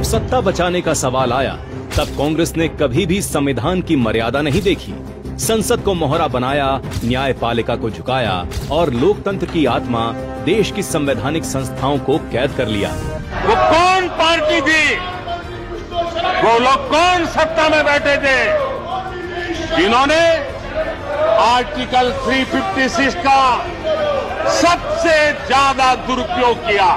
सत्ता बचाने का सवाल आया तब कांग्रेस ने कभी भी संविधान की मर्यादा नहीं देखी। संसद को मोहरा बनाया, न्यायपालिका को झुकाया और लोकतंत्र की आत्मा देश की संवैधानिक संस्थाओं को कैद कर लिया। वो कौन पार्टी थी, वो लोग कौन सत्ता में बैठे थे जिन्होंने आर्टिकल 356 का सबसे ज्यादा दुरुपयोग किया।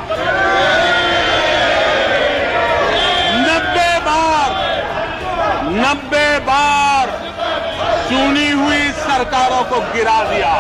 90 बार चुनी हुई सरकारों को गिरा दिया।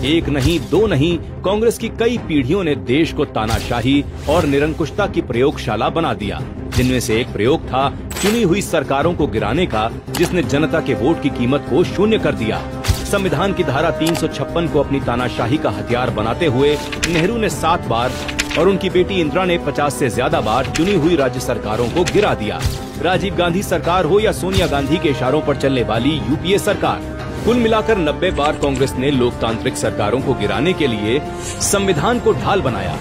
एक नहीं, दो नहीं, कांग्रेस की कई पीढ़ियों ने देश को तानाशाही और निरंकुशता की प्रयोगशाला बना दिया, जिनमें से एक प्रयोग था चुनी हुई सरकारों को गिराने का, जिसने जनता के वोट की कीमत को शून्य कर दिया। संविधान की धारा 356 को अपनी तानाशाही का हथियार बनाते हुए नेहरू ने 7 बार और उनकी बेटी इंदिरा ने 50 से ज्यादा बार चुनी हुई राज्य सरकारों को गिरा दिया। राजीव गांधी सरकार हो या सोनिया गांधी के इशारों पर चलने वाली यूपीए सरकार, कुल मिलाकर 90 बार कांग्रेस ने लोकतांत्रिक सरकारों को गिराने के लिए संविधान को ढाल बनाया।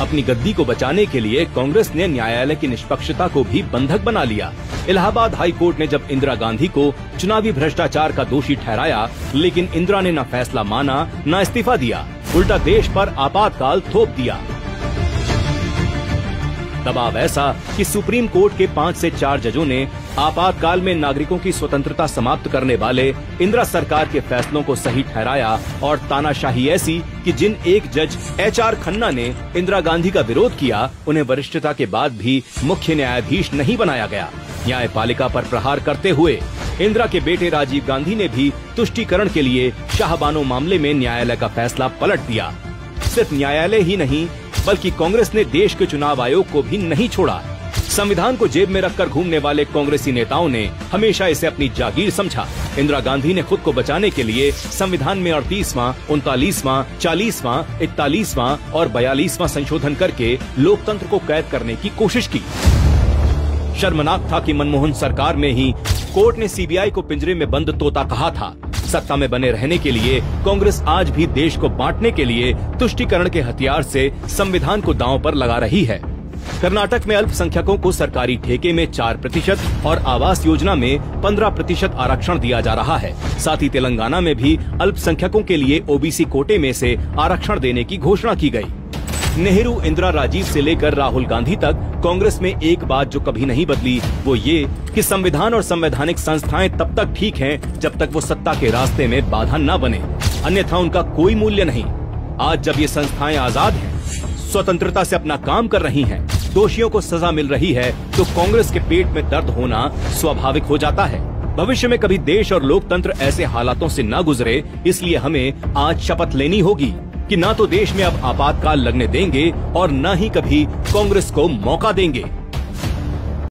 अपनी गद्दी को बचाने के लिए कांग्रेस ने न्यायालय की निष्पक्षता को भी बंधक बना लिया। इलाहाबाद हाई कोर्ट ने जब इंदिरा गांधी को चुनावी भ्रष्टाचार का दोषी ठहराया, लेकिन इंदिरा ने न फैसला माना न इस्तीफा दिया, उल्टा देश पर आपातकाल थोप दिया। दबाव ऐसा कि सुप्रीम कोर्ट के 5 से 4 जजों ने आपातकाल में नागरिकों की स्वतंत्रता समाप्त करने वाले इंदिरा सरकार के फैसलों को सही ठहराया और तानाशाही ऐसी कि जिन एक जज HR खन्ना ने इंदिरा गांधी का विरोध किया, उन्हें वरिष्ठता के बाद भी मुख्य न्यायाधीश नहीं बनाया गया। न्यायपालिका पर प्रहार करते हुए इंदिरा के बेटे राजीव गांधी ने भी तुष्टीकरण के लिए शाहबानो मामले में न्यायालय का फैसला पलट दिया। सिर्फ न्यायालय ही नहीं, बल्कि कांग्रेस ने देश के चुनाव आयोग को भी नहीं छोड़ा। संविधान को जेब में रखकर घूमने वाले कांग्रेसी नेताओं ने हमेशा इसे अपनी जागीर समझा। इंदिरा गांधी ने खुद को बचाने के लिए संविधान में 38वां, 39वां, 40वां, 41वां और 42वां संशोधन करके लोकतंत्र को कैद करने की कोशिश की। शर्मनाक था कि मनमोहन सरकार में ही कोर्ट ने CBI को पिंजरे में बंद तोता कहा था। सत्ता में बने रहने के लिए कांग्रेस आज भी देश को बांटने के लिए तुष्टीकरण के हथियार से संविधान को दांव पर लगा रही है। कर्नाटक में अल्पसंख्यकों को सरकारी ठेके में 4% और आवास योजना में 15% आरक्षण दिया जा रहा है। साथ ही तेलंगाना में भी अल्पसंख्यकों के लिए OBC कोटे में से आरक्षण देने की घोषणा की गई। नेहरू, इंदिरा, राजीव से लेकर राहुल गांधी तक कांग्रेस में एक बात जो कभी नहीं बदली, वो ये कि संविधान और संवैधानिक संस्थाएं तब तक ठीक हैं जब तक वो सत्ता के रास्ते में बाधा न बने, अन्यथा उनका कोई मूल्य नहीं। आज जब ये संस्थाएं आजाद हैं, स्वतंत्रता से अपना काम कर रही हैं, दोषियों को सजा मिल रही है, तो कांग्रेस के पेट में दर्द होना स्वाभाविक हो जाता है। भविष्य में कभी देश और लोकतंत्र ऐसे हालातों से न गुजरे, इसलिए हमें आज शपथ लेनी होगी कि न तो देश में अब आपातकाल लगने देंगे और न ही कभी कांग्रेस को मौका देंगे।